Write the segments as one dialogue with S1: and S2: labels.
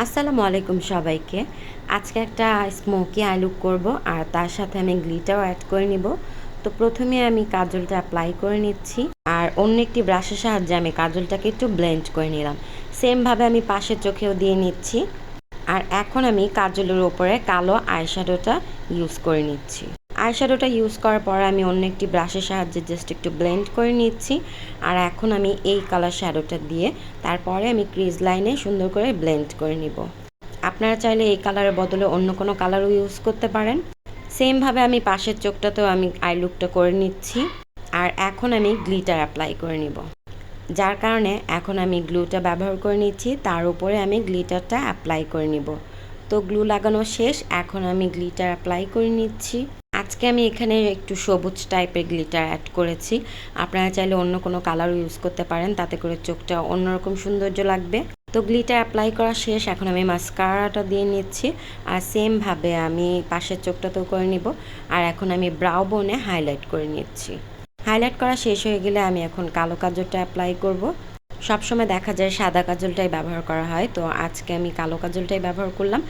S1: আসসালামু আলাইকুম সবাইকে। আজকে একটা স্মোকি আই লুক করব আর তার সাথে আমি গ্লিটারও অ্যাড করে নিব। তো প্রথমে আমি কাজলটা অ্যাপ্লাই করে নিচ্ছি আর অন্য একটি ব্রাশের সাহায্যে আমি কাজলটাকে একটু ব্লেন্ড করে নিলাম। সেমভাবে আমি পাশের চোখেও দিয়ে নিচ্ছি। আর এখন আমি কাজলের উপরে কালো আইশ্যাডোটা ইউজ করে নিচ্ছি। আইশ্যাডোটা ইউজ করার পর আমি অন্য একটি ব্রাশের সাহায্যে জাস্ট একটু ব্লেন্ড করে নিচ্ছি। আর এখন আমি এই কালার শ্যাডোটা দিয়ে তারপরে আমি ক্রিজ লাইনে সুন্দর করে ব্লেন্ড করে নিব। আপনারা চাইলে এই কালারের বদলে অন্য কোনো কালারও ইউজ করতে পারেন। সেমভাবে আমি পাশের চোখটাতেও আমি আই লুকটা করে নিচ্ছি। আর এখন আমি গ্লিটার অ্যাপ্লাই করে নিব, যার কারণে এখন আমি গ্লুটা ব্যবহার করে নিচ্ছি, তার উপরে আমি গ্লিটারটা অ্যাপ্লাই করে নিব। তো গ্লু লাগানো শেষ, এখন আমি গ্লিটার অ্যাপ্লাই করে নিচ্ছি। আজকে আমি এখানে একটু সবুজ টাইপের গ্লিটার অ্যাড করেছি। আপনারা চাইলে অন্য কোনো কালারও ইউজ করতে পারেন, তাতে করে চোখটা অন্যরকম সৌন্দর্য লাগবে। তো গ্লিটার অ্যাপ্লাই করা শেষ, এখন আমি মাস্কারাটা দিয়ে নিচ্ছি। আর সেমভাবে আমি পাশের চোখটাতেও করে নিব। আর এখন আমি ব্রাউ বোনে হাইলাইট করে নিচ্ছি। হাইলাইট করা শেষ হয়ে গেলে আমি এখন কালো কাজলটা অ্যাপ্লাই করব। সবসময় দেখা যায় সাদা কাজলটাই ব্যবহার করা হয়, তো আজকে আমি কালো কাজলটাই ব্যবহার করলাম।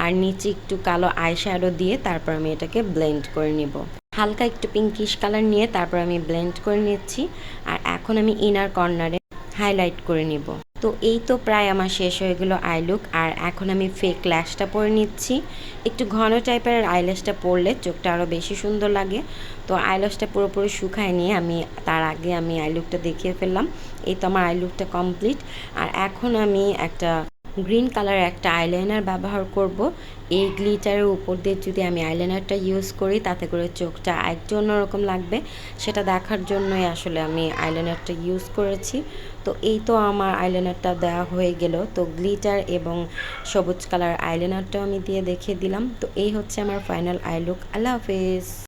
S1: আর নিচে একটু কালো আইশ্যাডো দিয়ে তারপর আমি এটাকে ব্লেন্ড করে নিব। হালকা একটু পিঙ্কিশ কালার নিয়ে তারপর আমি ব্লেন্ড করে নিচ্ছি। আর এখন আমি ইনার কর্নারে হাইলাইট করে নিব। তো এই তো প্রায় আমার শেষ হয়ে গেল আই লুক। আর এখন আমি ফেক ল্যাশটা পরে নিচ্ছি। একটু ঘন টাইপের আইল্যাশটা পরলে চোখটা আরও বেশি সুন্দর লাগে। তো আইল্যাশটা পুরোপুরি শুকায় নিয়ে আমি তার আগে আমি আই লুকটা দেখিয়ে ফেললাম। এই তো আমার আই লুকটা কমপ্লিট। আর এখন আমি একটা গ্রিন কালারের একটা আইলাইনার ব্যবহার করব। এই গ্লিটারের উপর দিয়ে যদি আমি আইলাইনারটা ইউজ করি তাতে করে চোখটা একটু অন্যরকম লাগবে, সেটা দেখার জন্যই আসলে আমি আইলাইনারটা ইউজ করেছি। তো এই তো আমার আইলাইনারটা দেওয়া হয়ে গেল। তো গ্লিটার এবং সবুজ কালার আইলাইনারটাও আমি দিয়ে দেখিয়ে দিলাম। তো এই হচ্ছে আমার ফাইনাল আই লুক। আল্লাহ হাফেজ।